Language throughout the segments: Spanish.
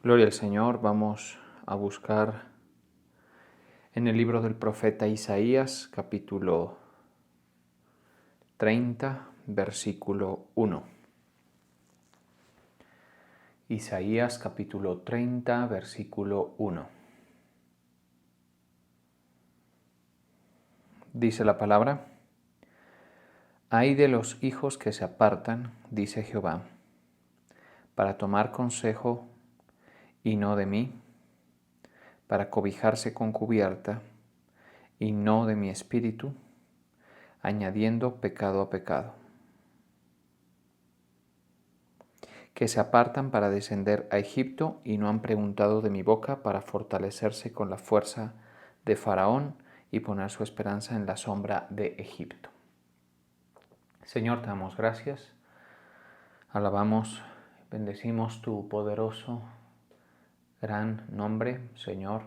Gloria al Señor. Vamos a buscar en el libro del profeta Isaías, capítulo 30, versículo 1. Isaías, capítulo 30, versículo 1. Dice la palabra: Ay de los hijos que se apartan, dice Jehová, para tomar consejo y no de mí, para cobijarse con cubierta y no de mi espíritu, añadiendo pecado a pecado. Que se apartan para descender a Egipto y no han preguntado de mi boca para fortalecerse con la fuerza de Faraón y poner su esperanza en la sombra de Egipto. Señor, te damos gracias, alabamos, bendecimos tu poderoso, gran nombre, Señor.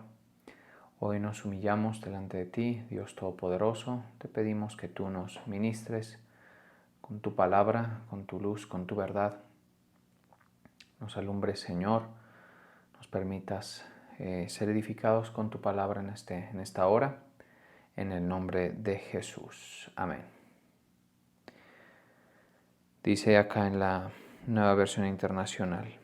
Hoy nos humillamos delante de ti, Dios Todopoderoso. Te pedimos que tú nos ministres con tu palabra, con tu luz, con tu verdad. Nos alumbres, Señor, nos permitas ser edificados con tu palabra en esta hora, en el nombre de Jesús. Amén. Dice acá en la Nueva Versión Internacional: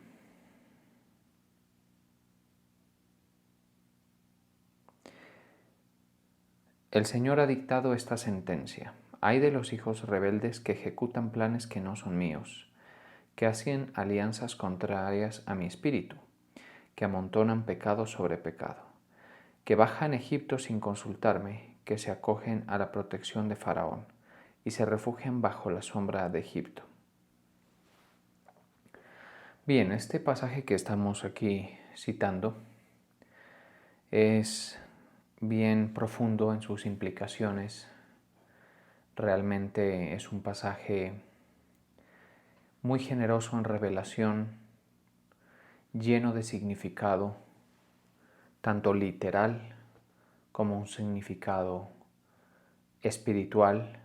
El Señor ha dictado esta sentencia: Ay de los hijos rebeldes que ejecutan planes que no son míos, que hacen alianzas contrarias a mi espíritu, que amontonan pecado sobre pecado, que bajan a Egipto sin consultarme, que se acogen a la protección de Faraón y se refugian bajo la sombra de Egipto. Bien, este pasaje que estamos aquí citando es bien profundo en sus implicaciones. Realmente es un pasaje muy generoso en revelación, lleno de significado, tanto literal como un significado espiritual,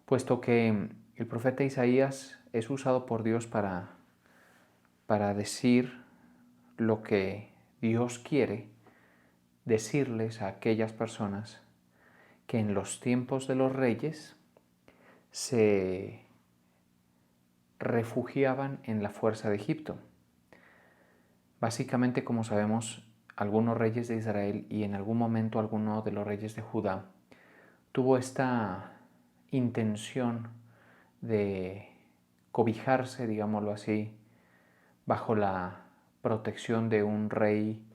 puesto que el profeta Isaías es usado por Dios para decir lo que Dios quiere decirles a aquellas personas que en los tiempos de los reyes se refugiaban en la fuerza de Egipto. Básicamente, como sabemos, algunos reyes de Israel y en algún momento alguno de los reyes de Judá tuvo esta intención de cobijarse, digámoslo así, bajo la protección de un rey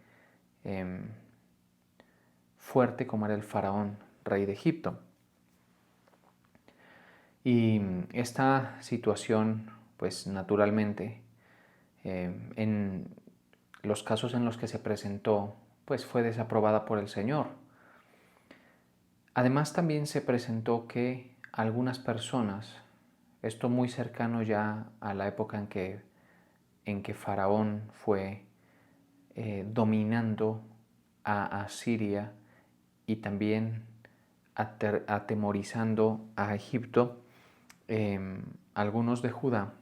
fuerte como era el faraón, rey de Egipto. Y esta situación, pues naturalmente, en los casos en los que se presentó, pues fue desaprobada por el Señor. Además, también se presentó que algunas personas, esto muy cercano ya a la época en que Faraón fue dominando a Asiria y también atemorizando a Egipto, algunos de Judá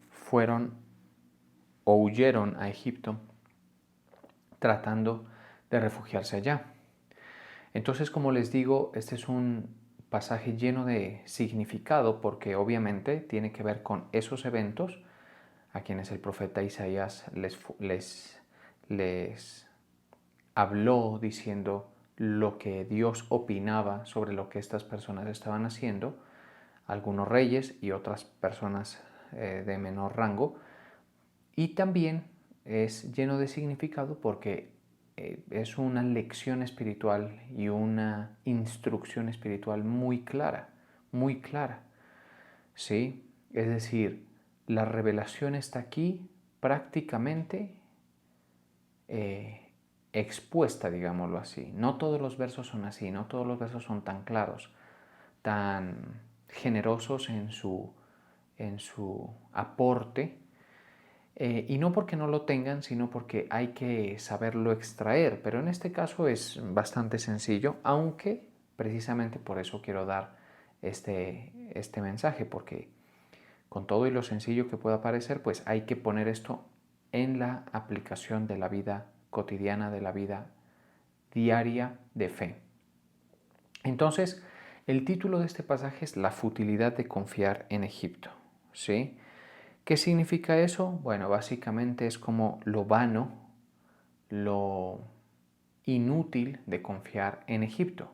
fueron o huyeron a Egipto tratando de refugiarse allá. Entonces, como les digo, este es un pasaje lleno de significado porque obviamente tiene que ver con esos eventos a quienes el profeta Isaías les habló diciendo lo que Dios opinaba sobre lo que estas personas estaban haciendo, algunos reyes y otras personas de menor rango. Y también es lleno de significado porque es una lección espiritual y una instrucción espiritual muy clara, muy clara. ¿Sí? Es decir, la revelación está aquí prácticamente expuesta, digámoslo así. No todos los versos son así, no todos los versos son tan claros, tan generosos en su aporte, y no porque no lo tengan, sino porque hay que saberlo extraer. Pero en este caso es bastante sencillo, aunque precisamente por eso quiero dar este mensaje, porque con todo y lo sencillo que pueda parecer, pues hay que poner esto en la aplicación de la vida cotidiana, de la vida diaria de fe. Entonces, el título de este pasaje es La futilidad de confiar en Egipto, ¿sí? ¿Qué significa eso? Bueno, básicamente es como lo vano, lo inútil de confiar en Egipto.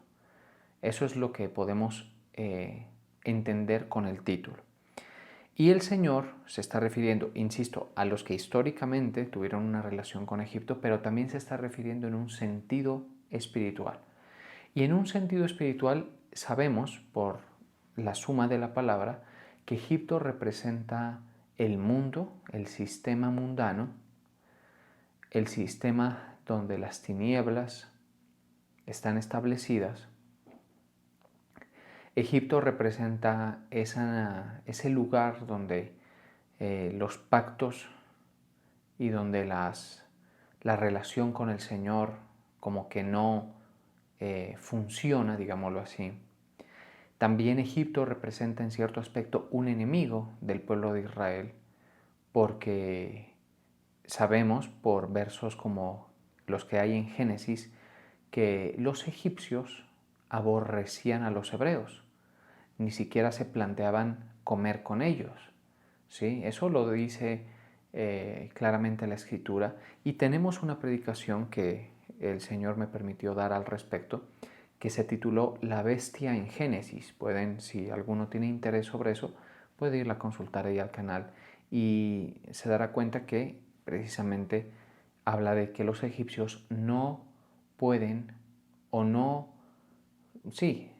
Eso es lo que podemos entender con el título. Y el Señor se está refiriendo, insisto, a los que históricamente tuvieron una relación con Egipto, pero también se está refiriendo en un sentido espiritual. Y en un sentido espiritual sabemos, por la suma de la palabra, que Egipto representa el mundo, el sistema mundano, el sistema donde las tinieblas están establecidas. Egipto representa ese lugar donde los pactos y donde la relación con el Señor como que no funciona, digámoslo así. También Egipto representa en cierto aspecto un enemigo del pueblo de Israel, porque sabemos por versos como los que hay en Génesis que los egipcios aborrecían a los hebreos, ni siquiera se planteaban comer con ellos. ¿Sí? Eso lo dice claramente la Escritura, y tenemos una predicación que el Señor me permitió dar al respecto, que se tituló La bestia en Génesis. Pueden, si alguno tiene interés sobre eso, puede irla a consultar ahí al canal y se dará cuenta que precisamente habla de que los egipcios no pueden o no, sí,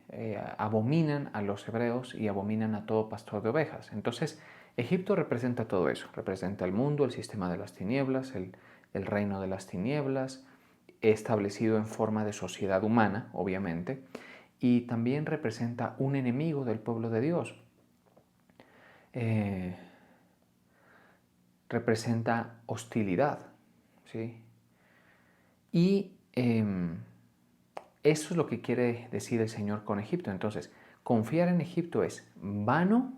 abominan a los hebreos y abominan a todo pastor de ovejas. Entonces, Egipto representa todo eso, representa el mundo, el sistema de las tinieblas, el reino de las tinieblas, establecido en forma de sociedad humana, obviamente, y también representa un enemigo del pueblo de Dios. Representa hostilidad, ¿sí? Y eso es lo que quiere decir el Señor con Egipto. Entonces, confiar en Egipto es vano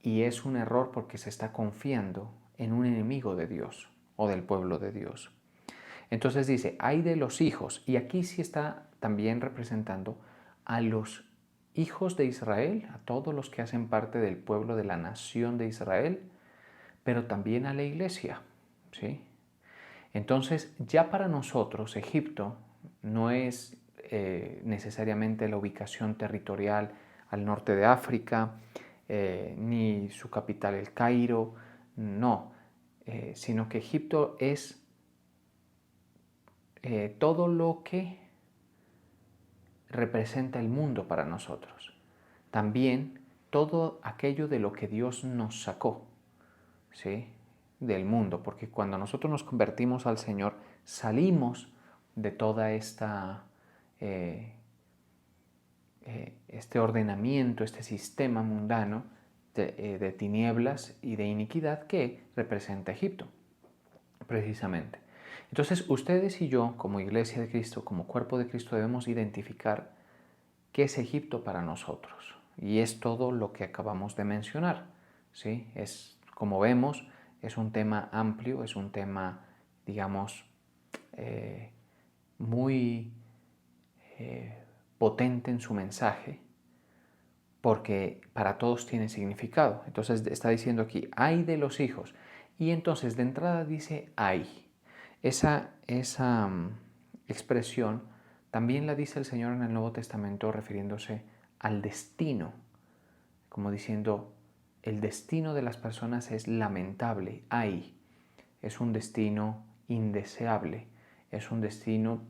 y es un error porque se está confiando en un enemigo de Dios o del pueblo de Dios. Entonces dice, hay de los hijos, y aquí sí está también representando a los hijos de Israel, a todos los que hacen parte del pueblo de la nación de Israel, pero también a la iglesia, ¿sí? Entonces, ya para nosotros, Egipto no es necesariamente la ubicación territorial al norte de África, ni su capital el Cairo, no, sino que Egipto es todo lo que representa el mundo para nosotros. También todo aquello de lo que Dios nos sacó, ¿sí? Del mundo, porque cuando nosotros nos convertimos al Señor, salimos de toda esta este ordenamiento, este sistema mundano de tinieblas y de iniquidad que representa Egipto, precisamente. Entonces, ustedes y yo, como Iglesia de Cristo, como cuerpo de Cristo, debemos identificar qué es Egipto para nosotros. Y es todo lo que acabamos de mencionar, ¿sí? Es, como vemos, es un tema amplio, es un tema, digamos, muy potente en su mensaje, porque para todos tiene significado. Entonces está diciendo aquí, ay de los hijos. Y entonces de entrada dice ay. Esa expresión también la dice el Señor en el Nuevo Testamento refiriéndose al destino, como diciendo, el destino de las personas es lamentable, ay. Es un destino indeseable, es un destino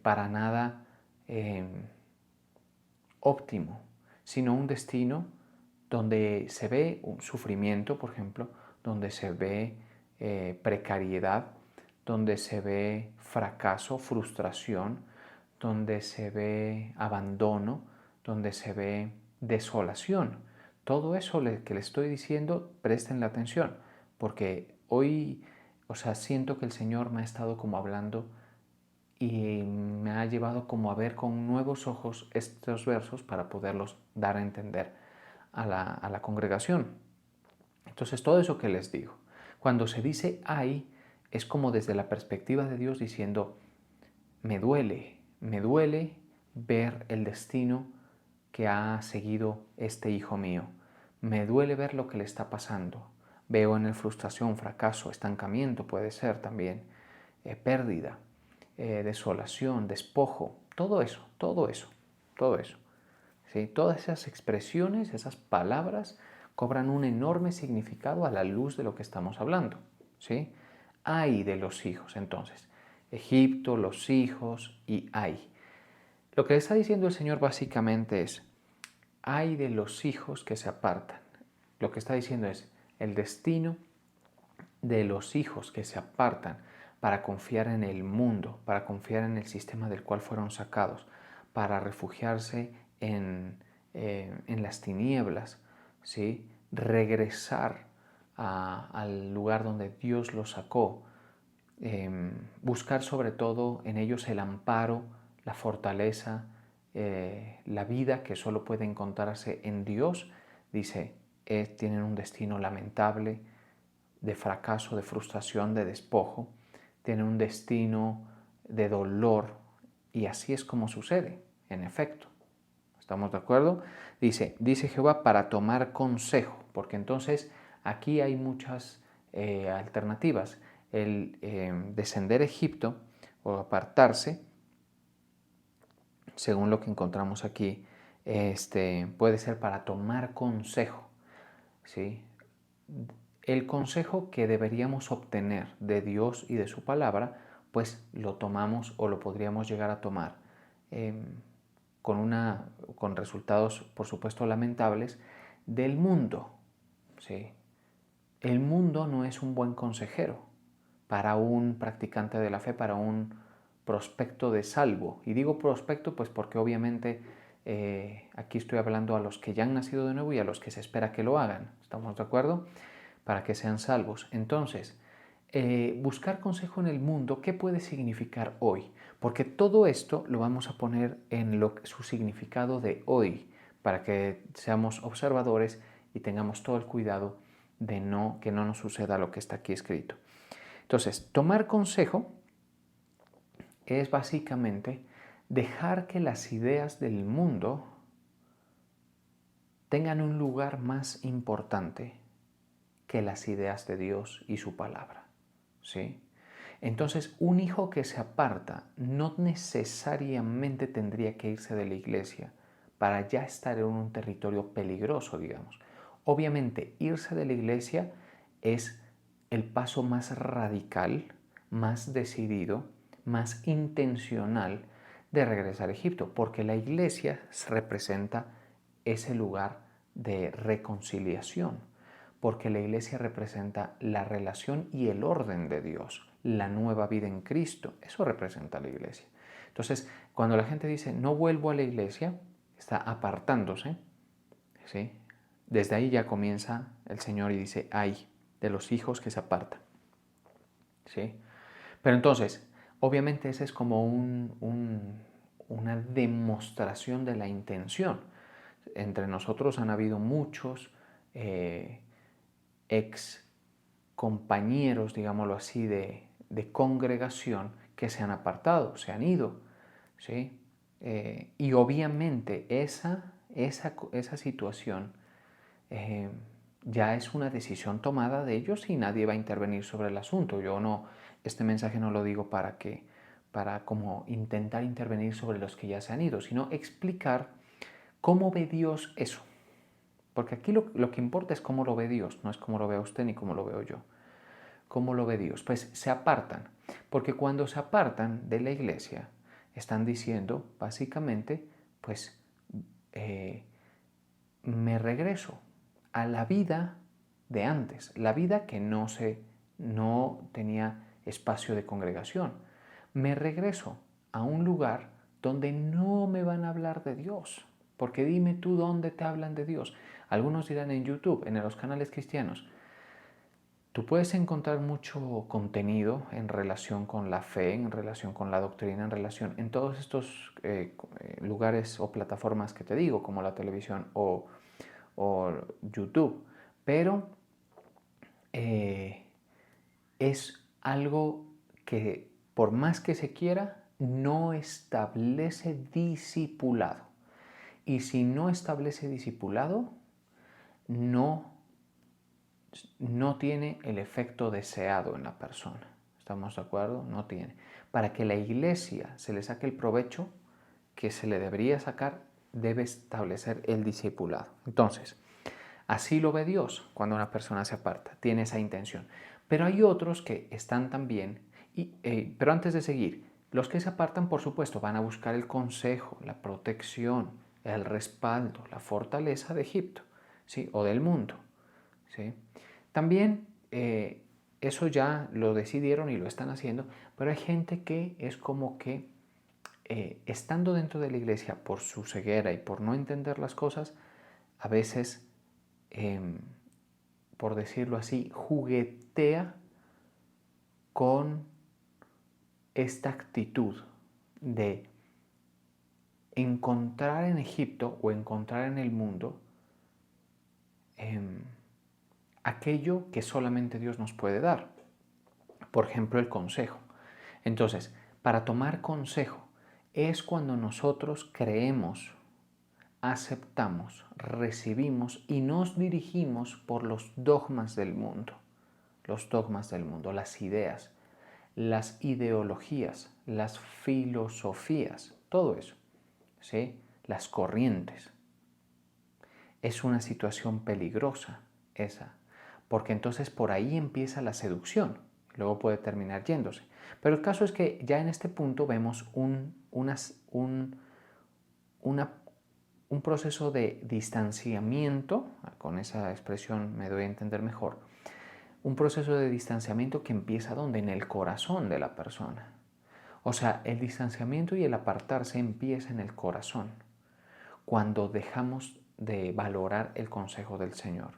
para nada óptimo, sino un destino donde se ve un sufrimiento, por ejemplo, donde se ve precariedad, donde se ve fracaso, frustración, donde se ve abandono, donde se ve desolación. Todo eso que le estoy diciendo, presten la atención, porque hoy, siento que el Señor me ha estado como hablando y me ha llevado como a ver con nuevos ojos estos versos para poderlos dar a entender a la congregación. Entonces, todo eso que les digo, Cuando se dice ay, es como desde la perspectiva de Dios diciendo, me duele ver el destino que ha seguido este hijo mío. Me duele ver lo que le está pasando. Veo en él frustración, fracaso, estancamiento puede ser también, pérdida, desolación, despojo, todo eso, todo eso, todo eso. ¿Sí? Todas esas expresiones, esas palabras cobran un enorme significado a la luz de lo que estamos hablando. ¿Sí? Ay de los hijos, entonces. Egipto, los hijos y ay. Lo que está diciendo el Señor básicamente es, ay de los hijos que se apartan. Lo que está diciendo es, el destino de los hijos que se apartan para confiar en el mundo, para confiar en el sistema del cual fueron sacados, para refugiarse en las tinieblas, ¿sí? Regresar al lugar donde Dios los sacó, buscar sobre todo en ellos el amparo, la fortaleza, la vida que solo puede encontrarse en Dios, dice, tienen un destino lamentable, de fracaso, de frustración, de despojo, tienen un destino de dolor y así es como sucede, en efecto. ¿Estamos de acuerdo? Dice Jehová para tomar consejo, porque entonces aquí hay muchas alternativas. El descender a Egipto o apartarse, según lo que encontramos aquí, puede ser para tomar consejo, ¿sí? El consejo que deberíamos obtener de Dios y de su palabra, pues lo tomamos o lo podríamos llegar a tomar eh, con resultados, por supuesto, lamentables del mundo. ¿Sí? El mundo no es un buen consejero para un practicante de la fe, para un prospecto de salvo. Y digo prospecto pues porque obviamente aquí estoy hablando a los que ya han nacido de nuevo y a los que se espera que lo hagan. ¿Estamos de acuerdo? Para que sean salvos. Entonces, buscar consejo en el mundo, ¿qué puede significar hoy? Porque todo esto lo vamos a poner en su significado de hoy, para que seamos observadores y tengamos todo el cuidado de que no nos suceda lo que está aquí escrito. Entonces, tomar consejo es básicamente dejar que las ideas del mundo tengan un lugar más importante que las ideas de Dios y su palabra. ¿Sí? Entonces, un hijo que se aparta no necesariamente tendría que irse de la iglesia para ya estar en un territorio peligroso, digamos. Obviamente, irse de la iglesia es el paso más radical, más decidido, más intencional de regresar a Egipto, porque la iglesia representa ese lugar de reconciliación, porque la iglesia representa la relación y el orden de Dios, la nueva vida en Cristo, eso representa la iglesia. Entonces, cuando la gente dice no vuelvo a la iglesia, está apartándose, ¿sí? Desde ahí ya comienza el Señor y dice, ay, de los hijos que se apartan, ¿sí? Pero entonces, obviamente esa es como una demostración de la intención. Entre nosotros han habido muchos ex compañeros, digámoslo así, de congregación que se han apartado, se han ido, ¿sí? Y obviamente esa situación ya es una decisión tomada de ellos y nadie va a intervenir sobre el asunto. Yo no, este mensaje no lo digo para como intentar intervenir sobre los que ya se han ido, sino explicar cómo ve Dios eso. Porque aquí lo que importa es cómo lo ve Dios, no es cómo lo ve usted ni cómo lo veo yo. ¿Cómo lo ve Dios? Pues se apartan, porque cuando se apartan de la iglesia, están diciendo básicamente, pues me regreso a la vida de antes, la vida que no tenía espacio de congregación. Me regreso a un lugar donde no me van a hablar de Dios, porque dime tú dónde te hablan de Dios. Algunos dirán en YouTube, en los canales cristianos. Tú puedes encontrar mucho contenido en relación con la fe, en relación con la doctrina, en todos estos lugares o plataformas que te digo, como la televisión o YouTube. Pero es algo que, por más que se quiera, no establece discipulado. Y si no establece discipulado, no tiene el efecto deseado en la persona. ¿Estamos de acuerdo? No tiene. Para que la iglesia se le saque el provecho que se le debería sacar, debe establecer el discipulado. Entonces, así lo ve Dios cuando una persona se aparta, tiene esa intención. Pero hay otros que están también, pero antes de seguir, los que se apartan, por supuesto, van a buscar el consejo, la protección, el respaldo, la fortaleza de Egipto, ¿sí? O del mundo, ¿sí? También eso ya lo decidieron y lo están haciendo, pero hay gente que es como que estando dentro de la iglesia por su ceguera y por no entender las cosas, a veces, por decirlo así, juguetea con esta actitud de encontrar en Egipto o encontrar en el mundo aquello que solamente Dios nos puede dar. Por ejemplo, el consejo. Entonces, para tomar consejo es cuando nosotros creemos, aceptamos, recibimos y nos dirigimos por los dogmas del mundo. Los dogmas del mundo, las ideas, las ideologías, las filosofías, todo eso, ¿sí? Las corrientes. Es una situación peligrosa esa, porque entonces por ahí empieza la seducción, luego puede terminar yéndose. Pero el caso es que ya en este punto vemos un proceso de distanciamiento, con esa expresión me doy a entender mejor, un proceso de distanciamiento que empieza ¿dónde? En el corazón de la persona. O sea, el distanciamiento y el apartarse empieza en el corazón, cuando dejamos de valorar el consejo del Señor,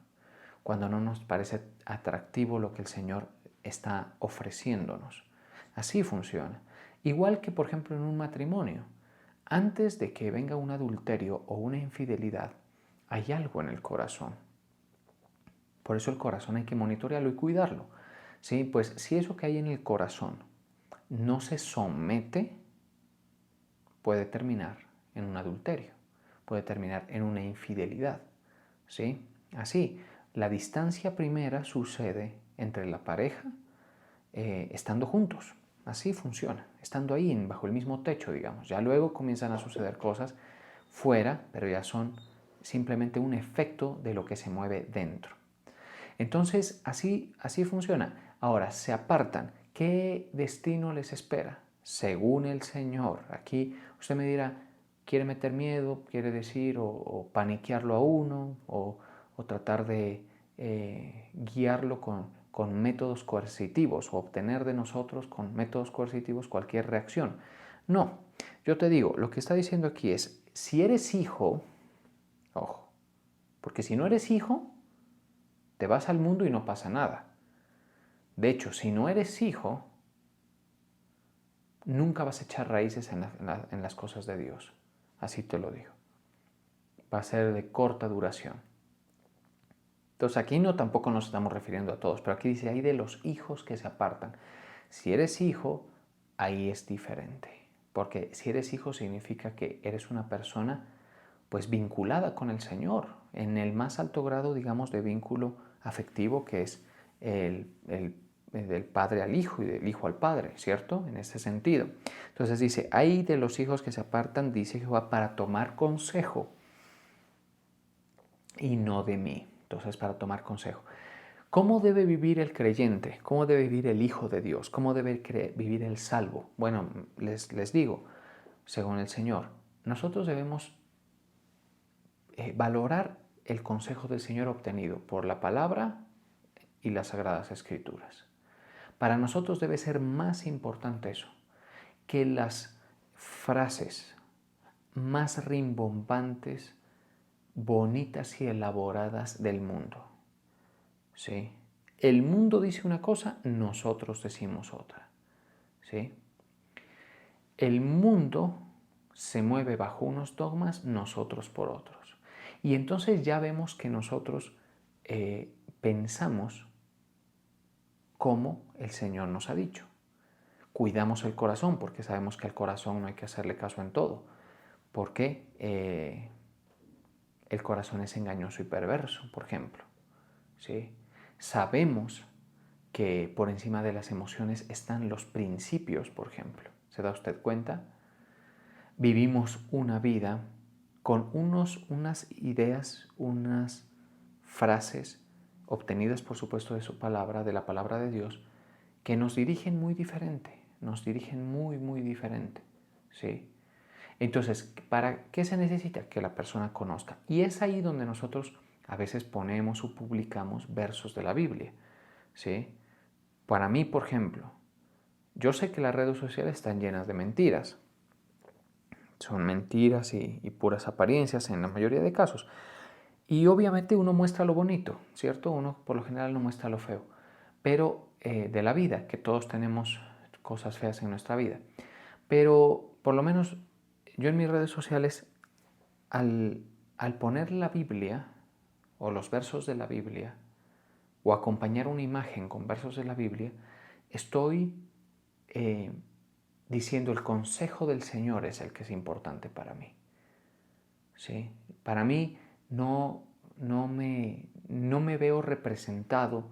cuando no nos parece atractivo lo que el Señor está ofreciéndonos. Así funciona. Igual que, por ejemplo, en un matrimonio. Antes de que venga un adulterio o una infidelidad, hay algo en el corazón. Por eso el corazón hay que monitorearlo y cuidarlo. ¿Sí? Pues si eso que hay en el corazón no se somete, puede terminar en un adulterio, puede terminar en una infidelidad. ¿Sí? Así, la distancia primera sucede entre la pareja estando juntos. Así funciona, estando ahí bajo el mismo techo, digamos. Ya luego comienzan a suceder cosas fuera, pero ya son simplemente un efecto de lo que se mueve dentro. Entonces, así funciona. Ahora, se apartan. ¿Qué destino les espera? Según el Señor. Aquí usted me dirá, ¿quiere meter miedo? ¿Quiere decir o paniquearlo a uno? O tratar de guiarlo con métodos coercitivos o obtener de nosotros con métodos coercitivos cualquier reacción. No, yo te digo, lo que está diciendo aquí es, si eres hijo, ojo, porque si no eres hijo, te vas al mundo y no pasa nada. De hecho, si no eres hijo, nunca vas a echar raíces en las cosas de Dios. Así te lo digo. Va a ser de corta duración. Entonces aquí no tampoco nos estamos refiriendo a todos, pero aquí dice, hay de los hijos que se apartan. Si eres hijo, ahí es diferente. Porque si eres hijo significa que eres una persona pues vinculada con el Señor, en el más alto grado, digamos, de vínculo afectivo que es del padre al hijo y del hijo al padre, ¿cierto? En ese sentido. Entonces dice, hay de los hijos que se apartan, dice Jehová, para tomar consejo y no de mí. Entonces, para tomar consejo. ¿Cómo debe vivir el creyente? ¿Cómo debe vivir el Hijo de Dios? ¿Cómo debe vivir el salvo? Bueno, les digo, según el Señor, nosotros debemos valorar el consejo del Señor obtenido por la palabra y las sagradas escrituras. Para nosotros debe ser más importante eso que las frases más rimbombantes, bonitas y elaboradas del mundo. ¿Sí? El mundo dice una cosa, nosotros decimos otra. ¿Sí? El mundo se mueve bajo unos dogmas, nosotros por otros. Y entonces ya vemos que nosotros pensamos como el Señor nos ha dicho. Cuidamos el corazón porque sabemos que al corazón no hay que hacerle caso en todo, porque el corazón es engañoso y perverso, por ejemplo. ¿Sí? Sabemos que por encima de las emociones están los principios, por ejemplo. ¿Se da usted cuenta? Vivimos una vida con unas ideas, unas frases obtenidas, por supuesto, de su palabra, de la palabra de Dios, que nos dirigen muy diferente, nos dirigen muy, muy diferente. ¿Sí? Entonces, ¿para qué se necesita? Que la persona conozca. Y es ahí donde nosotros a veces ponemos o publicamos versos de la Biblia. ¿Sí? Para mí, por ejemplo, yo sé que las redes sociales están llenas de mentiras. Son mentiras y puras apariencias en la mayoría de casos. Y obviamente uno muestra lo bonito, ¿cierto? Uno por lo general no muestra lo feo. Pero de la vida, que todos tenemos cosas feas en nuestra vida. Pero por lo menos yo en mis redes sociales, al poner la Biblia o los versos de la Biblia, o acompañar una imagen con versos de la Biblia, estoy diciendo el consejo del Señor es el que es importante para mí. ¿Sí? Para mí no me veo representado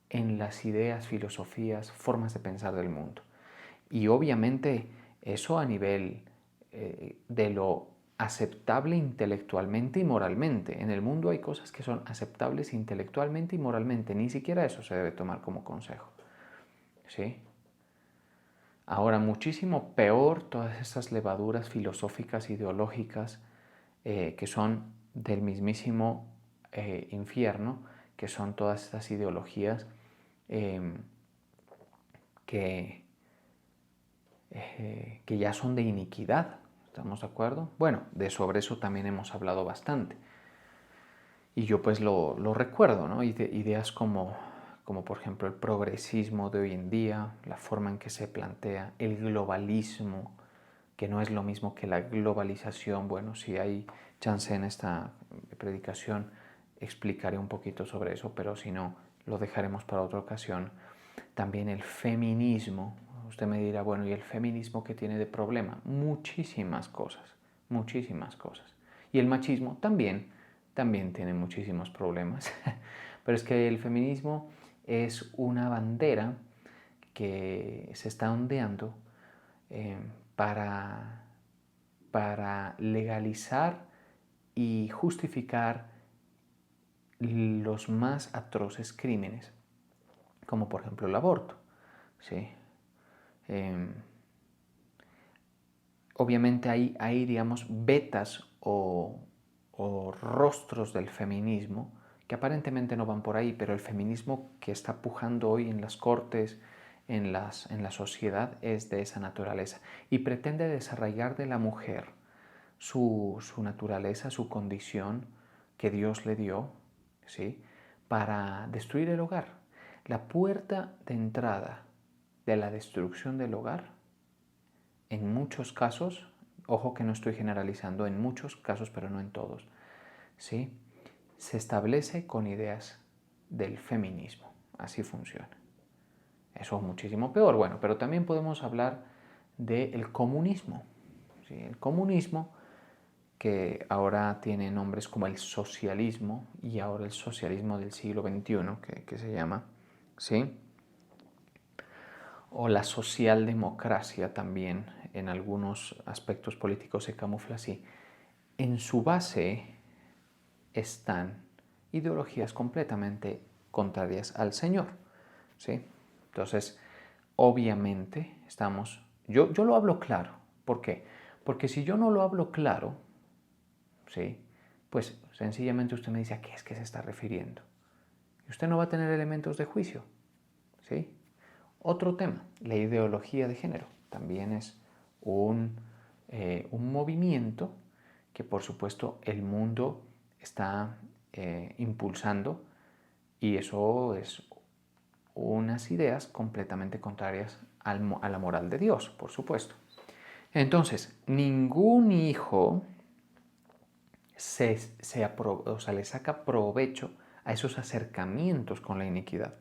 en las ideas, filosofías, formas de pensar del mundo. Y obviamente eso a nivel de lo aceptable intelectualmente y moralmente. En el mundo hay cosas que son aceptables intelectualmente y moralmente. Ni siquiera eso se debe tomar como consejo. ¿Sí? Ahora, muchísimo peor todas esas levaduras filosóficas, ideológicas, que son del mismísimo infierno, que son todas estas ideologías que, que ya son de iniquidad. ¿Estamos de acuerdo? Bueno, sobre eso también hemos hablado bastante. Y yo pues lo recuerdo, ¿no? Ideas como por ejemplo el progresismo de hoy en día, la forma en que se plantea, el globalismo, que no es lo mismo que la globalización. Bueno, si hay chance en esta predicación, explicaré un poquito sobre eso, pero si no, lo dejaremos para otra ocasión. También el feminismo. Usted me dirá, bueno, ¿y el feminismo qué tiene de problema? Muchísimas cosas, muchísimas cosas. Y el machismo también tiene muchísimos problemas. Pero es que el feminismo es una bandera que se está ondeando eh, para, para legalizar y justificar los más atroces crímenes, como por ejemplo el aborto. ¿Sí? Eh, Obviamente hay digamos, vetas o rostros del feminismo que aparentemente no van por ahí, pero el feminismo que está pujando hoy en las cortes, en la sociedad, es de esa naturaleza y pretende desarraigar de la mujer su naturaleza, su condición que Dios le dio, ¿sí? Para destruir el hogar. La puerta de entrada de la destrucción del hogar, en muchos casos, ojo que no estoy generalizando, en muchos casos, pero no en todos, ¿sí? Se establece con ideas del feminismo. Así funciona. Eso es muchísimo peor. Bueno, pero también podemos hablar del comunismo. ¿Sí? El comunismo, que ahora tiene nombres como el socialismo y ahora el socialismo del siglo XXI, que se llama, ¿sí? O la socialdemocracia también, en algunos aspectos políticos se camufla así. En su base están ideologías completamente contrarias al Señor, ¿sí? Entonces, obviamente yo lo hablo claro. ¿Por qué? Porque si yo no lo hablo claro, ¿sí? Pues sencillamente usted me dice a qué es que se está refiriendo. Y usted no va a tener elementos de juicio, ¿sí? Otro tema, la ideología de género. También es un movimiento que por supuesto el mundo está impulsando, y eso es unas ideas completamente contrarias a la moral de Dios, por supuesto. Entonces, ningún hijo le saca provecho a esos acercamientos con la iniquidad.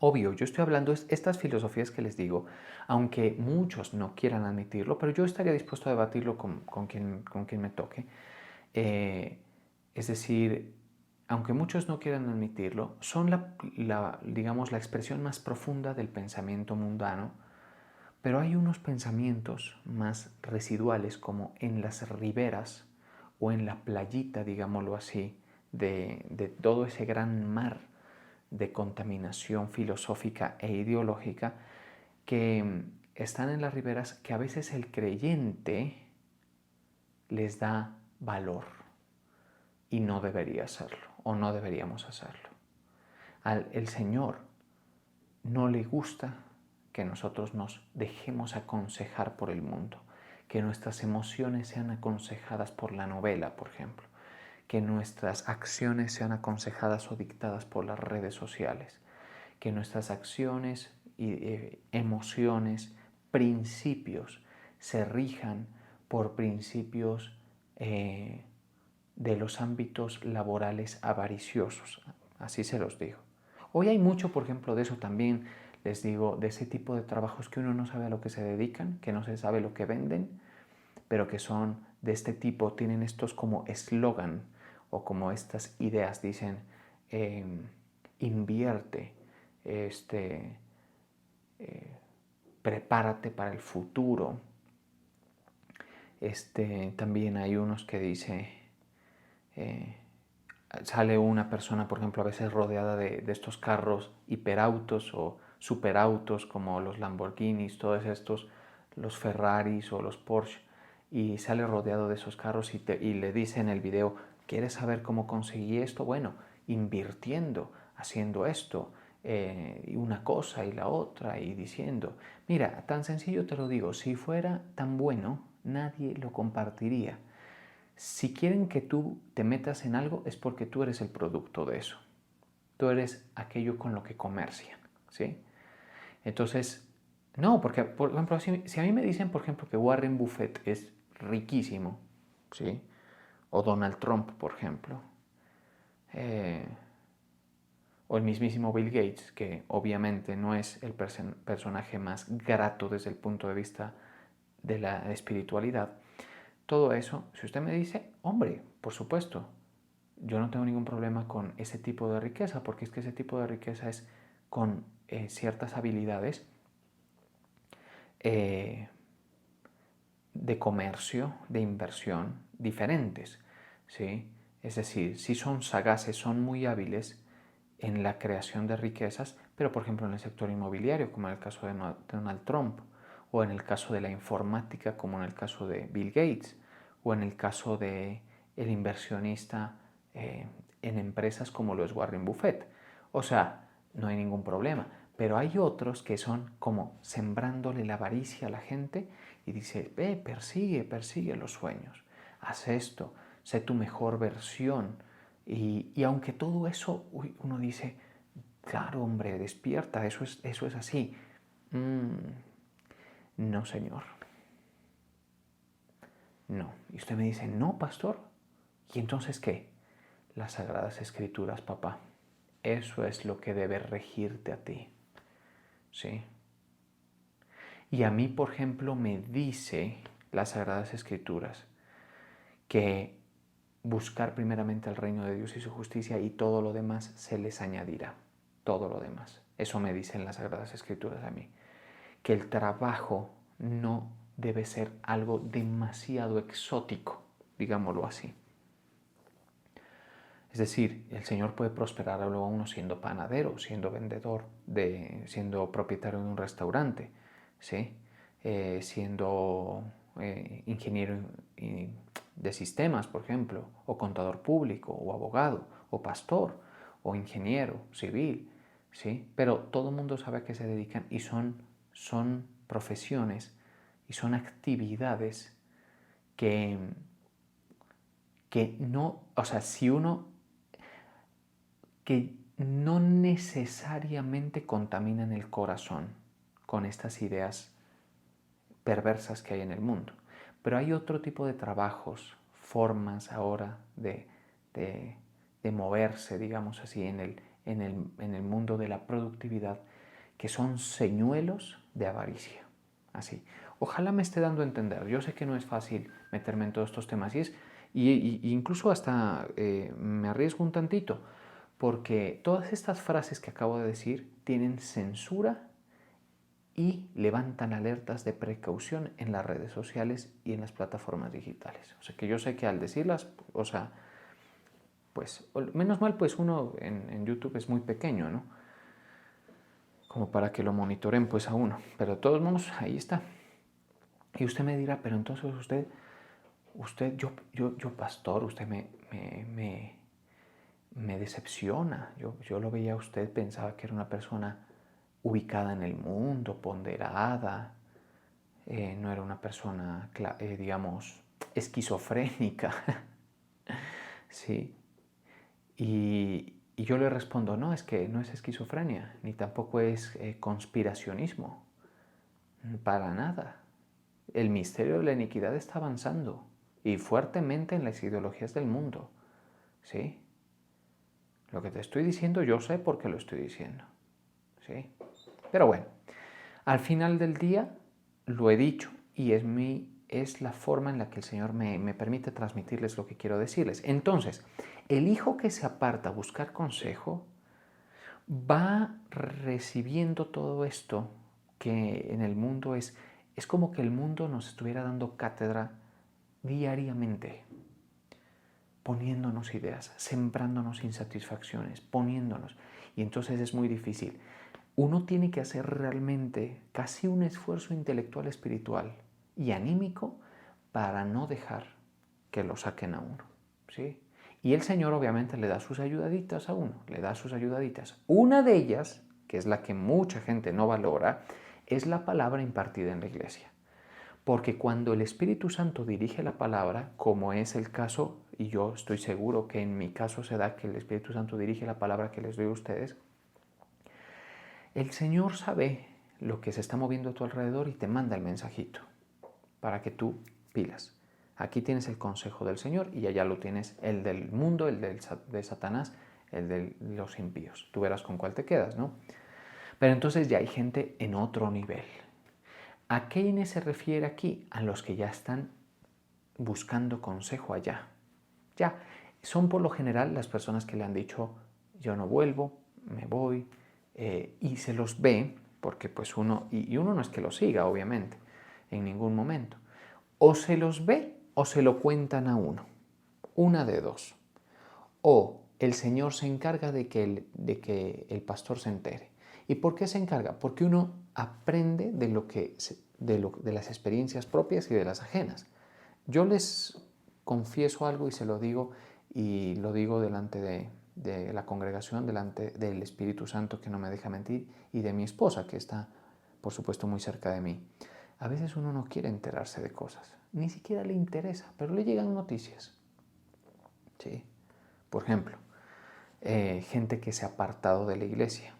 Obvio, yo estoy hablando de estas filosofías que les digo, aunque muchos no quieran admitirlo, pero yo estaría dispuesto a debatirlo con quien me toque. Eh, es decir, aunque muchos no quieran admitirlo, son digamos, la expresión más profunda del pensamiento mundano, pero hay unos pensamientos más residuales, como en las riberas o en la playita, digámoslo así, de todo ese gran mar de contaminación filosófica e ideológica que están en las riberas, que a veces el creyente les da valor y no debería hacerlo o no deberíamos hacerlo. El Señor no le gusta que nosotros nos dejemos aconsejar por el mundo, que nuestras emociones sean aconsejadas por la novela, por ejemplo, que nuestras acciones sean aconsejadas o dictadas por las redes sociales, que nuestras acciones, emociones, principios se rijan por principios de los ámbitos laborales avariciosos, así se los digo. Hoy hay mucho, por ejemplo, de eso también, les digo, de ese tipo de trabajos que uno no sabe a lo que se dedican, que no se sabe lo que venden, pero que son de este tipo, tienen estos como eslogan o como estas ideas, dicen, invierte, prepárate para el futuro. También hay unos que dice, sale una persona, por ejemplo, a veces rodeada de estos carros hiperautos o superautos como los Lamborghinis, todos estos, los Ferraris o los Porsche, y sale rodeado de esos carros y le dice en el video, ¿quieres saber cómo conseguí esto? Bueno, invirtiendo, haciendo esto, y una cosa y la otra, y diciendo, mira, tan sencillo te lo digo, si fuera tan bueno, nadie lo compartiría. Si quieren que tú te metas en algo es porque tú eres el producto de eso. Tú eres aquello con lo que comercian, ¿sí? Entonces, no, porque, por ejemplo, si a mí me dicen, por ejemplo, que Warren Buffett es riquísimo, ¿sí? O Donald Trump, por ejemplo, eh, o el mismísimo Bill Gates, que obviamente no es el personaje más grato desde el punto de vista de la espiritualidad, todo eso, si usted me dice, hombre, por supuesto, yo no tengo ningún problema con ese tipo de riqueza, porque es que ese tipo de riqueza es con ciertas habilidades eh, de comercio, de inversión diferentes, ¿sí? Es decir, si son sagaces, son muy hábiles en la creación de riquezas, pero por ejemplo en el sector inmobiliario, como en el caso de Donald Trump, o en el caso de la informática, como en el caso de Bill Gates, o en el caso de el inversionista en empresas como lo es Warren Buffett. O sea, no hay ningún problema. Pero hay otros que son como sembrándole la avaricia a la gente y dice, ve, persigue los sueños, haz esto, sé tu mejor versión. Y aunque todo eso, uno dice, claro, hombre, despierta, eso es así. No, señor. No. Y usted me dice, no, pastor. ¿Y entonces qué? Las Sagradas Escrituras, papá. Eso es lo que debe regirte a ti. ¿Sí? Y a mí, por ejemplo, me dice las Sagradas Escrituras que buscar primeramente el reino de Dios y su justicia y todo lo demás se les añadirá. Todo lo demás. Eso me dicen las Sagradas Escrituras a mí. Que el trabajo no debe ser algo demasiado exótico, digámoslo así. Es decir, el Señor puede prosperar a uno siendo panadero, siendo vendedor, siendo propietario de un restaurante, ¿sí? Siendo ingeniero de sistemas, por ejemplo, o contador público, o abogado, o pastor, o ingeniero civil, ¿sí? Pero todo el mundo sabe a qué se dedican y son profesiones y son actividades que, que no, o sea, si uno que no necesariamente contaminan el corazón con estas ideas perversas que hay en el mundo. Pero hay otro tipo de trabajos, formas ahora de moverse, digamos así, en el mundo de la productividad que son señuelos de avaricia. Así. Ojalá me esté dando a entender. Yo sé que no es fácil meterme en todos estos temas y incluso hasta me arriesgo un tantito, porque todas estas frases que acabo de decir tienen censura y levantan alertas de precaución en las redes sociales y en las plataformas digitales. O sea que yo sé que al decirlas, o sea, pues menos mal, pues uno en YouTube es muy pequeño, ¿no? Como para que lo monitoren pues a uno. Pero de todos modos, ahí está. Y usted me dirá, pero entonces yo pastor, usted me decepciona. Yo lo veía a usted, pensaba que era una persona ubicada en el mundo, ponderada, no era una persona, digamos, esquizofrénica. Sí. Y yo le respondo, no, es que no es esquizofrenia, ni tampoco es conspiracionismo, para nada. El misterio de la iniquidad está avanzando y fuertemente en las ideologías del mundo. ¿Sí? Lo que te estoy diciendo yo sé por qué lo estoy diciendo. ¿Sí? Pero bueno, al final del día lo he dicho y es la forma en la que el Señor me permite transmitirles lo que quiero decirles. Entonces, el hijo que se aparta a buscar consejo va recibiendo todo esto que en el mundo es como que el mundo nos estuviera dando cátedra diariamente, poniéndonos ideas, sembrándonos insatisfacciones, poniéndonos. Y entonces es muy difícil. Uno tiene que hacer realmente casi un esfuerzo intelectual, espiritual y anímico para no dejar que lo saquen a uno. ¿Sí? Y el Señor obviamente le da sus ayudaditas a uno, le da sus ayudaditas. Una de ellas, que es la que mucha gente no valora, es la palabra impartida en la iglesia. Porque cuando el Espíritu Santo dirige la palabra, como es el caso, y yo estoy seguro que en mi caso se da que el Espíritu Santo dirige la palabra que les doy a ustedes, el Señor sabe lo que se está moviendo a tu alrededor y te manda el mensajito para que tú pilas. Aquí tienes el consejo del Señor y allá lo tienes el del mundo, el de Satanás, el de los impíos. Tú verás con cuál te quedas, ¿no? Pero entonces ya hay gente en otro nivel. ¿A quiénes se refiere aquí? A los que ya están buscando consejo allá. Ya, son por lo general las personas que le han dicho, yo no vuelvo, me voy, y se los ve, porque pues uno, y uno no es que lo siga, obviamente, en ningún momento. O se los ve o se lo cuentan a uno. Una de dos. O el Señor se encarga de que el pastor se entere. ¿Y por qué se encarga? Porque uno aprende de las experiencias propias y de las ajenas. Yo les confieso algo y se lo digo, y lo digo delante de la congregación, delante del Espíritu Santo que no me deja mentir, y de mi esposa que está, por supuesto, muy cerca de mí. A veces uno no quiere enterarse de cosas, ni siquiera le interesa, pero le llegan noticias. ¿Sí? Por ejemplo, gente que se ha apartado de la iglesia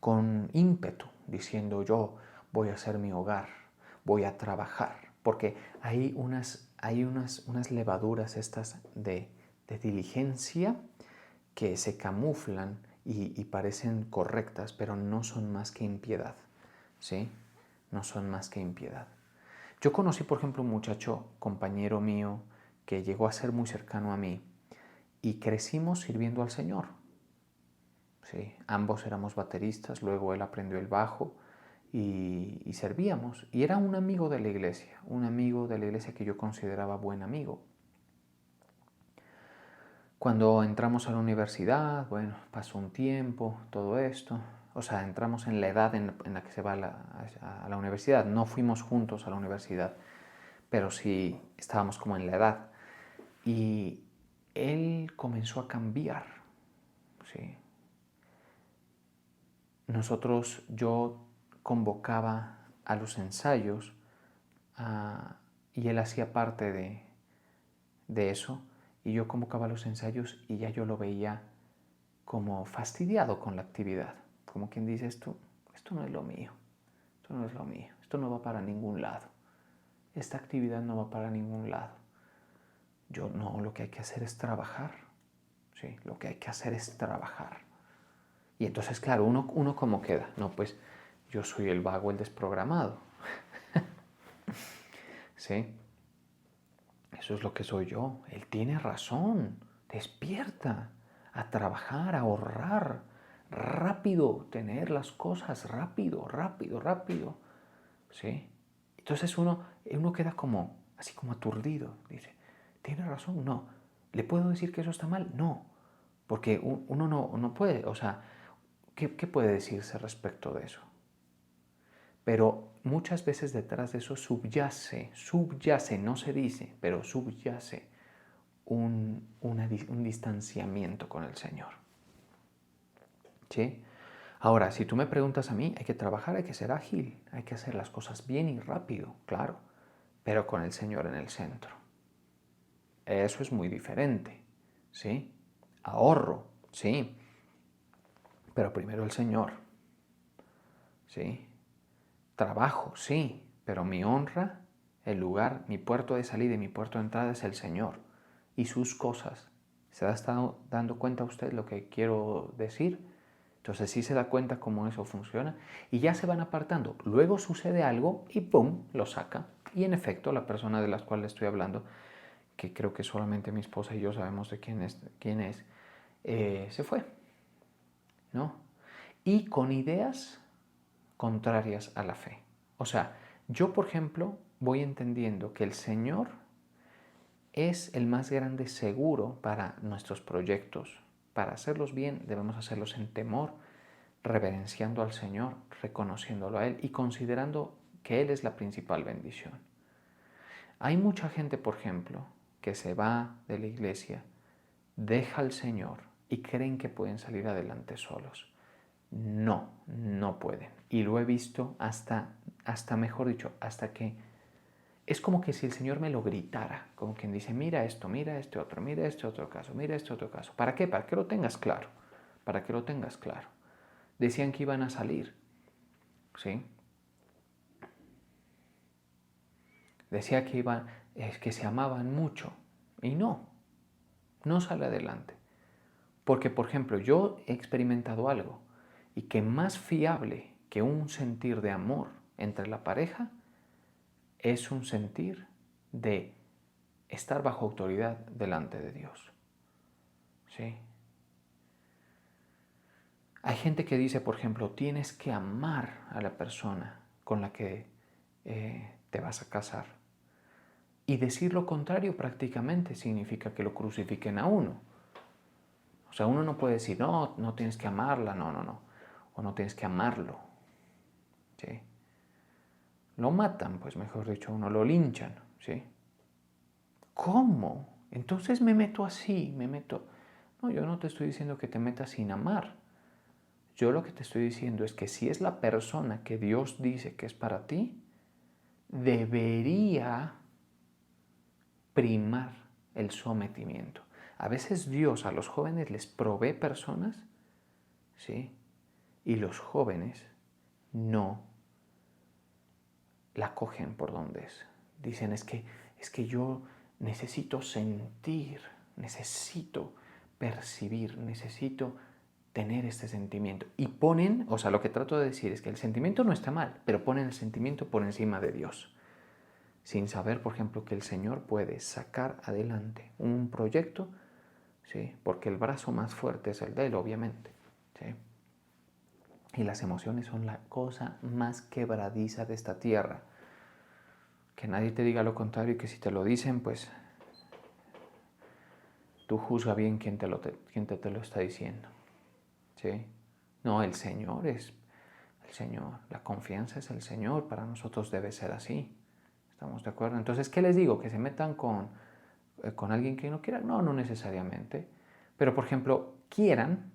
con ímpetu, diciendo yo voy a hacer mi hogar, voy a trabajar, porque hay unas levaduras estas de diligencia que se camuflan y parecen correctas, pero no son más que impiedad, ¿sí? No son más que impiedad. Yo conocí, por ejemplo, un muchacho, compañero mío, que llegó a ser muy cercano a mí y crecimos sirviendo al Señor. Sí, ambos éramos bateristas, luego él aprendió el bajo y servíamos. Y era un amigo de la iglesia, un amigo de la iglesia que yo consideraba buen amigo. Cuando entramos a la universidad, bueno, pasó un tiempo, todo esto. O sea, entramos en la edad en la que se va a la universidad. No fuimos juntos a la universidad, pero sí estábamos como en la edad. Y él comenzó a cambiar, ¿sí? Yo convocaba a los ensayos y él hacía parte de eso, y yo convocaba a los ensayos y ya yo lo veía como fastidiado con la actividad, como quien dice esto no es lo mío, esto no es lo mío, esto no va para ningún lado, esta actividad no va para ningún lado. Yo no, lo que hay que hacer es trabajar, sí, lo que hay que hacer es trabajar. Y entonces, claro, uno ¿cómo queda? No, pues yo soy el vago, el desprogramado. ¿Sí? Eso es lo que soy yo. Él tiene razón. Despierta a trabajar, a ahorrar. Rápido, tener las cosas rápido, rápido, rápido. ¿Sí? Entonces uno queda como, así como aturdido. Dice, ¿tiene razón? No. ¿Le puedo decir que eso está mal? No. Porque uno no puede, o sea, ¿qué puede decirse respecto de eso? Pero muchas veces detrás de eso subyace, no se dice, pero subyace un distanciamiento con el Señor. ¿Sí? Ahora, si tú me preguntas a mí, hay que trabajar, hay que ser ágil, hay que hacer las cosas bien y rápido, claro, pero con el Señor en el centro. Eso es muy diferente, ¿sí? Ahorro, sí, pero primero el Señor, ¿sí? Trabajo, sí, pero mi honra, el lugar, mi puerto de salida y mi puerto de entrada es el Señor y sus cosas. ¿Se ha estado dando cuenta usted lo que quiero decir? Entonces sí se da cuenta cómo eso funciona y ya se van apartando. Luego sucede algo y ¡pum!, lo saca. Y en efecto, la persona de la cual le estoy hablando, que creo que solamente mi esposa y yo sabemos de quién es, se fue, ¿no? Y con ideas contrarias a la fe. O sea, yo, por ejemplo, voy entendiendo que el Señor es el más grande seguro para nuestros proyectos. Para hacerlos bien debemos hacerlos en temor, reverenciando al Señor, reconociéndolo a Él y considerando que Él es la principal bendición. Hay mucha gente, por ejemplo, que se va de la iglesia, deja al Señor y creen que pueden salir adelante solos. No, no pueden. Y lo he visto hasta mejor dicho, hasta que es como que si el Señor me lo gritara, como quien dice, mira esto, mira este otro, mira este otro caso, mira este otro caso. ¿Para qué? Para que lo tengas claro, para que lo tengas claro. Decían que iban a salir, ¿sí? Decía que que se amaban mucho y no sale adelante. Porque, por ejemplo, yo he experimentado algo y que más fiable que un sentir de amor entre la pareja es un sentir de estar bajo autoridad delante de Dios. ¿Sí? Hay gente que dice, por ejemplo, tienes que amar a la persona con la que te vas a casar. Y decir lo contrario prácticamente significa que lo crucifiquen a uno. O sea, uno no puede decir, no, no tienes que amarla, no. O no tienes que amarlo. ¿Sí? Lo matan, pues mejor dicho, uno lo linchan. ¿Sí? ¿Cómo? Entonces me meto así, me meto... No, yo no te estoy diciendo que te metas sin amar. Yo lo que te estoy diciendo es que si es la persona que Dios dice que es para ti, debería primar el sometimiento. A veces Dios a los jóvenes les provee personas, ¿sí? Y los jóvenes no la cogen por donde es. Dicen, es que yo necesito sentir, necesito percibir, necesito tener este sentimiento. Y ponen, o sea, lo que trato de decir es que el sentimiento no está mal, pero ponen el sentimiento por encima de Dios. Sin saber, por ejemplo, que el Señor puede sacar adelante un proyecto, ¿sí? Porque el brazo más fuerte es el de Él, obviamente. ¿Sí? Y las emociones son la cosa más quebradiza de esta tierra. Que nadie te diga lo contrario y que si te lo dicen, pues tú juzga bien quién te lo está diciendo. ¿Sí? No, el Señor es el Señor. La confianza es el Señor. Para nosotros debe ser así. ¿Estamos de acuerdo? Entonces, ¿qué les digo? ¿Que se metan con alguien que no quiera? No, no necesariamente. Pero, por ejemplo, quieran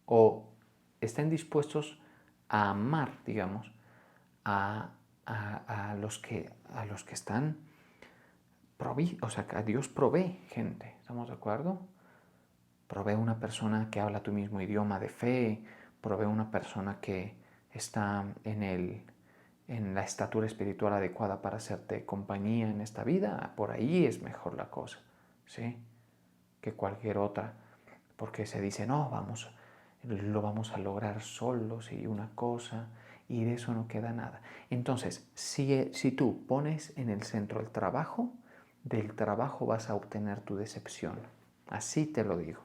o estén dispuestos a amar, digamos, a, a los que están, o sea, que Dios provee gente, ¿estamos de acuerdo? Provee una persona que habla tu mismo idioma de fe, provee una persona que está en la estatura espiritual adecuada para hacerte compañía en esta vida, por ahí es mejor la cosa, ¿sí? Que cualquier otra, porque se dice, no, vamos, lo vamos a lograr solos y una cosa, y de eso no queda nada. Entonces, si tú pones en el centro el trabajo, del trabajo vas a obtener tu decepción. Así te lo digo.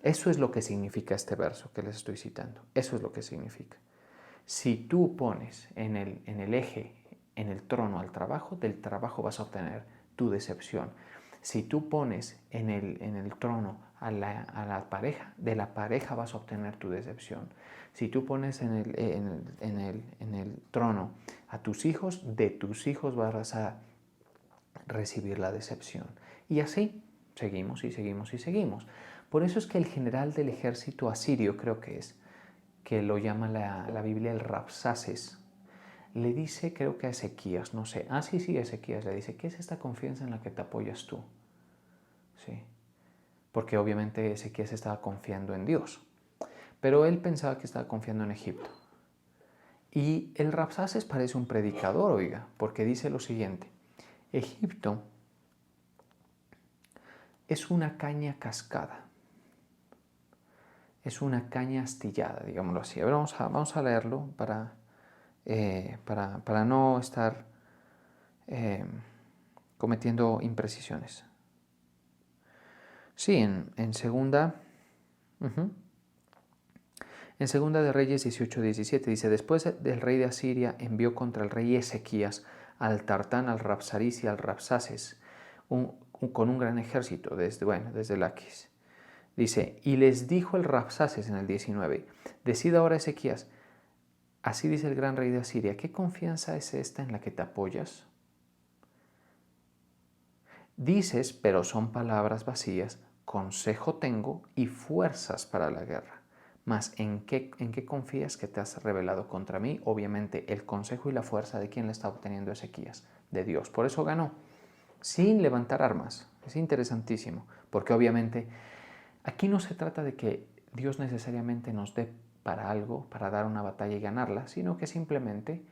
Eso es lo que significa este verso que les estoy citando. Eso es lo que significa. Si tú pones en el eje, en el trono al trabajo, del trabajo vas a obtener tu decepción. Si tú pones en el trono a la pareja, de la pareja vas a obtener tu decepción. Si tú pones en el trono a tus hijos, de tus hijos vas a recibir la decepción. Y así seguimos y seguimos y seguimos. Por eso es que el general del ejército asirio, creo que lo llama la Biblia el Rabsaces, le dice, creo que a Ezequías, no sé, sí, Ezequías le dice, ¿qué es esta confianza en la que te apoyas tú? Sí, porque obviamente Ezequías estaba confiando en Dios, pero él pensaba que estaba confiando en Egipto. Y el Rabsaces parece un predicador, oiga, porque dice lo siguiente: Egipto es una caña cascada, es una caña astillada, digámoslo así. A ver, vamos a leerlo para no estar cometiendo imprecisiones. Sí, en segunda, en segunda de Reyes 18:17 dice: después del rey de Asiria envió contra el rey Ezequías al Tartán, al Rabsaris y al Rabsaces con un gran ejército desde Laquis. Dice, y les dijo el Rabsaces en el 19: decid ahora Ezequías, así dice el gran rey de Asiria, ¿qué confianza es esta en la que te apoyas? Dices, pero son palabras vacías, consejo tengo y fuerzas para la guerra. Mas ¿en qué confías que te has rebelado contra mí? Obviamente el consejo y la fuerza de quién le está obteniendo Ezequías, de Dios. Por eso ganó, sin levantar armas. Es interesantísimo, porque obviamente aquí no se trata de que Dios necesariamente nos dé para algo, para dar una batalla y ganarla, sino que simplemente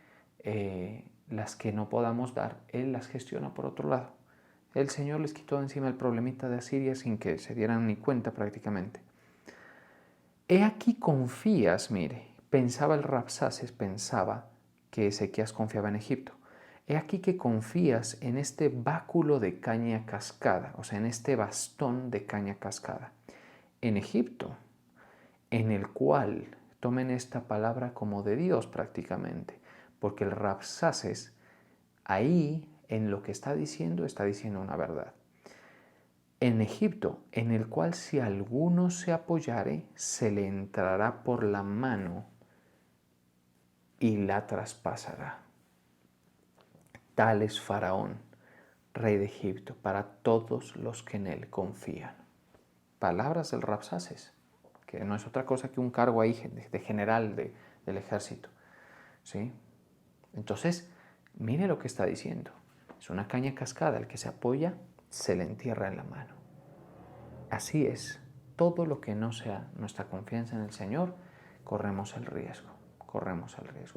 las que no podamos dar, Él las gestiona por otro lado. El Señor les quitó de encima el problemita de Asiria sin que se dieran ni cuenta prácticamente. He aquí confías, mire, pensaba el Rabsaces, pensaba que Ezequías confiaba en Egipto. He aquí que confías en este báculo de caña cascada, o sea, en este bastón de caña cascada, en Egipto, en el cual tomen esta palabra como de Dios prácticamente, porque el Rabsaces ahí en lo que está diciendo una verdad. En Egipto, en el cual si alguno se apoyare, se le entrará por la mano y la traspasará. Tal es Faraón, rey de Egipto, para todos los que en él confían. Palabras del Rabsaces, que no es otra cosa que un cargo ahí de general del ejército. ¿Sí? Entonces, mire lo que está diciendo. Es una caña cascada, el que se apoya se le entierra en la mano. Así es, todo lo que no sea nuestra confianza en el Señor, corremos el riesgo.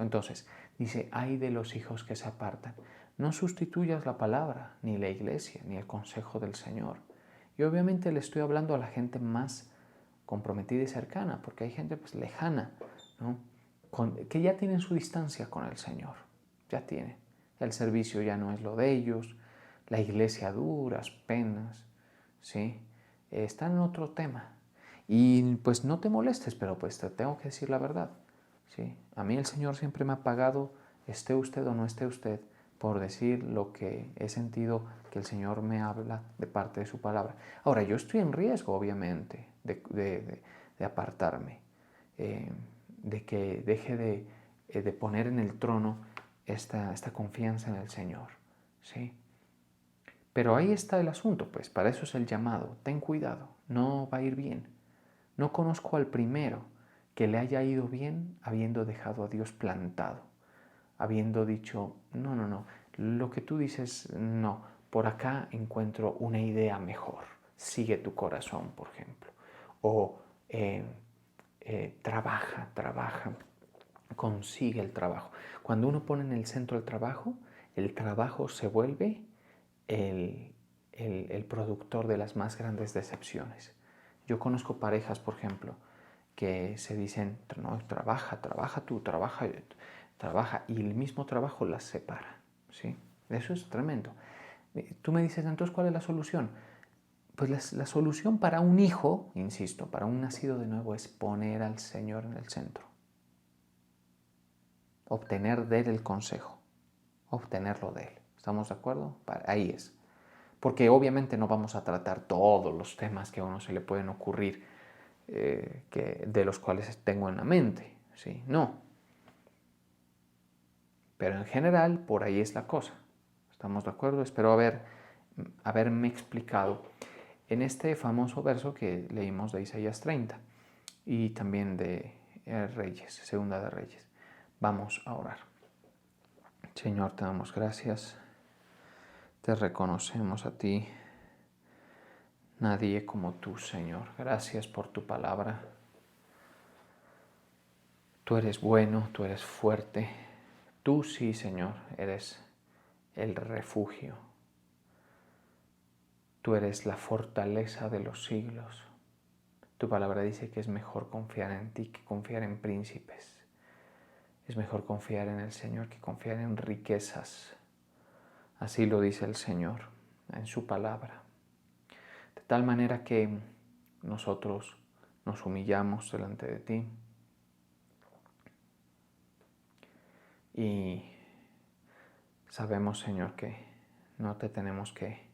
Entonces, dice, ay de los hijos que se apartan. No sustituyas la palabra, ni la iglesia, ni el consejo del Señor. Y obviamente le estoy hablando a la gente más comprometida y cercana, porque hay gente pues lejana, ¿no? Que ya tienen su distancia con el Señor, ya tienen. El servicio ya no es lo de ellos, la iglesia a duras penas, ¿sí? Está en otro tema. Y pues no te molestes, pero pues te tengo que decir la verdad, ¿sí? A mí el Señor siempre me ha pagado, esté usted o no esté usted, por decir lo que he sentido que el Señor me habla de parte de su palabra. Ahora, yo estoy en riesgo, obviamente, de apartarme, de que deje de poner en el trono esta confianza en el Señor, ¿sí? Pero ahí está el asunto, pues para eso es el llamado. Ten cuidado, no va a ir bien. No conozco al primero que le haya ido bien habiendo dejado a Dios plantado, habiendo dicho, no, lo que tú dices, no, por acá encuentro una idea mejor, sigue tu corazón, por ejemplo, o trabaja, consigue el trabajo. Cuando uno pone en el centro el trabajo se vuelve el productor de las más grandes decepciones. Yo conozco parejas, por ejemplo, que se dicen, no, trabaja tú, trabaja, y el mismo trabajo las separa, ¿sí? Eso es tremendo. Tú me dices, entonces, ¿cuál es la solución? Pues la solución para un hijo, insisto, para un nacido de nuevo, es poner al Señor en el centro. Obtener de Él el consejo, obtenerlo de Él. ¿Estamos de acuerdo? Ahí es. Porque obviamente no vamos a tratar todos los temas que a uno se le pueden ocurrir, de los cuales tengo en la mente, ¿sí? No. Pero en general, por ahí es la cosa. ¿Estamos de acuerdo? Espero haberme explicado en este famoso verso que leímos de Isaías 30 y también de Reyes, Segunda de Reyes. Vamos a orar. Señor, te damos gracias, te reconocemos a ti, nadie como tú, Señor. Gracias por tu palabra. Tú eres bueno, tú eres fuerte. Tú sí, Señor, eres el refugio. Tú eres la fortaleza de los siglos. Tu palabra dice que es mejor confiar en ti que confiar en príncipes. Es mejor confiar en el Señor que confiar en riquezas. Así lo dice el Señor en su palabra. De tal manera que nosotros nos humillamos delante de ti y sabemos, Señor, que no te tenemos que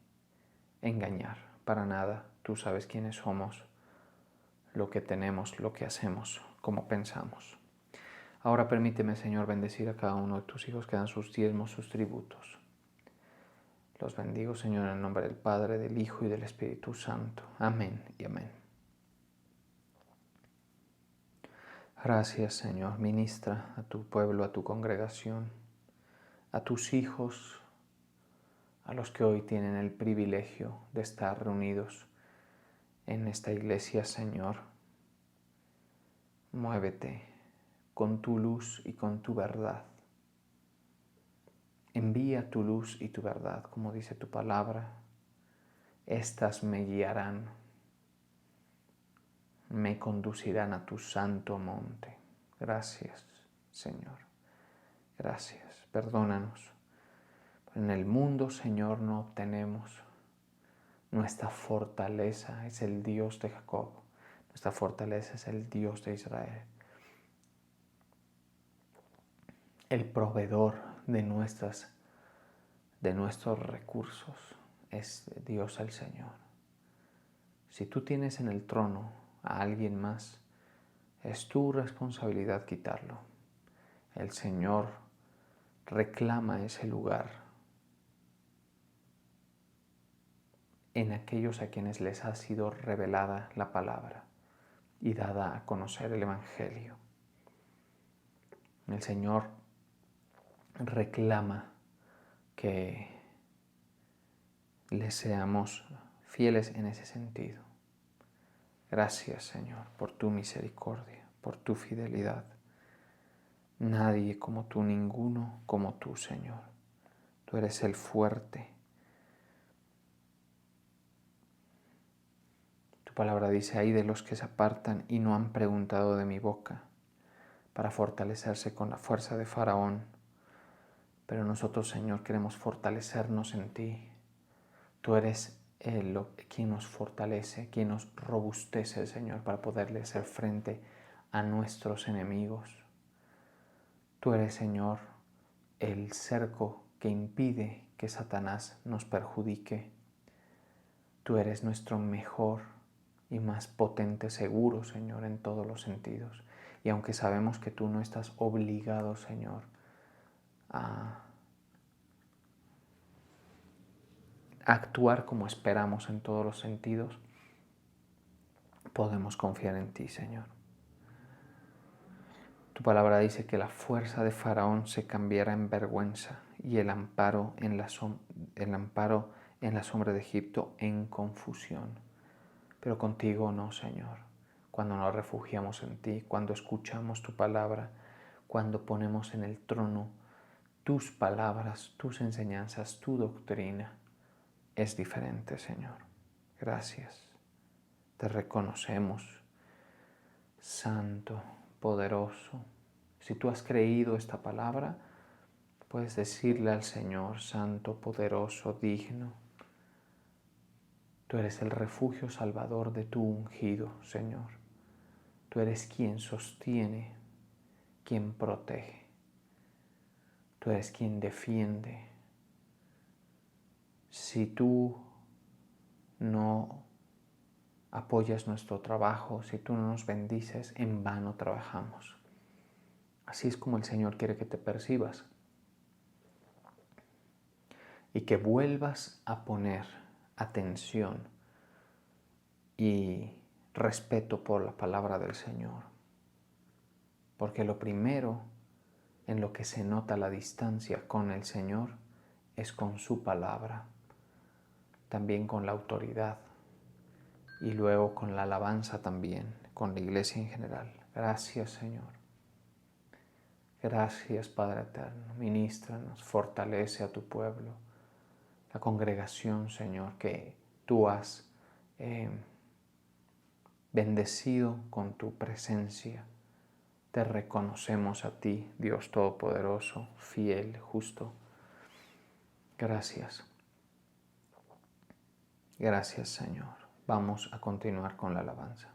engañar para nada. Tú sabes quiénes somos, lo que tenemos, lo que hacemos, cómo pensamos. Ahora permíteme, Señor, bendecir a cada uno de tus hijos que dan sus diezmos, sus tributos. Los bendigo, Señor, en el nombre del Padre, del Hijo y del Espíritu Santo. Amén y amén. Gracias, Señor. Ministra a tu pueblo, a tu congregación, a tus hijos, a los que hoy tienen el privilegio de estar reunidos en esta iglesia, Señor. Muévete con tu luz y con tu verdad. Envía tu luz y tu verdad, como dice tu palabra. Estas me guiarán, me conducirán a tu santo monte. Gracias, Señor. Gracias. Perdónanos. En el mundo, Señor, no obtenemos. Nuestra fortaleza es el Dios de Jacob. Nuestra fortaleza es el Dios de Israel. El proveedor de nuestros recursos es Dios el Señor. Si tú tienes en el trono a alguien más, es tu responsabilidad quitarlo. El Señor reclama ese lugar en aquellos a quienes les ha sido revelada la palabra y dada a conocer el Evangelio. El Señor reclama que le seamos fieles en ese sentido. Gracias, Señor, por tu misericordia, por tu fidelidad. Nadie como tú, ninguno como tú, Señor. Tú eres el fuerte. Tu palabra dice, ay de los que se apartan y no han preguntado de mi boca, para fortalecerse con la fuerza de Faraón. Pero nosotros, Señor, queremos fortalecernos en ti. Tú eres quien nos fortalece, quien nos robustece, Señor, para poderle hacer frente a nuestros enemigos. Tú eres, Señor, el cerco que impide que Satanás nos perjudique. Tú eres nuestro mejor y más potente seguro, Señor, en todos los sentidos. Y aunque sabemos que tú no estás obligado, Señor, a actuar como esperamos en todos los sentidos, podemos confiar en ti, Señor. Tu palabra dice que la fuerza de Faraón se cambiará en vergüenza y el amparo en la sombra de Egipto en confusión. Pero contigo no, Señor. Cuando nos refugiamos en ti, cuando escuchamos tu palabra, cuando ponemos en el trono tus palabras, tus enseñanzas, tu doctrina, es diferente, Señor. Gracias. Te reconocemos. santo, poderoso. Si tú has creído esta palabra, puedes decirle al Señor, santo, poderoso, digno. Tú eres el refugio salvador de tu ungido, Señor. Tú eres quien sostiene, quien protege. Tú eres quien defiende. Si tú no apoyas nuestro trabajo, si tú no nos bendices, en vano trabajamos. Así es como el Señor quiere que te percibas. Y que vuelvas a poner atención y respeto por la palabra del Señor. Porque lo primero en lo que se nota la distancia con el Señor es con su palabra, también con la autoridad y luego con la alabanza también, con la iglesia en general. Gracias, Señor. Gracias, Padre eterno. Ministranos, fortalece a tu pueblo, la congregación, Señor, que tú has bendecido con tu presencia. Te reconocemos a ti, Dios Todopoderoso, fiel, justo. Gracias. Gracias, Señor. Vamos a continuar con la alabanza.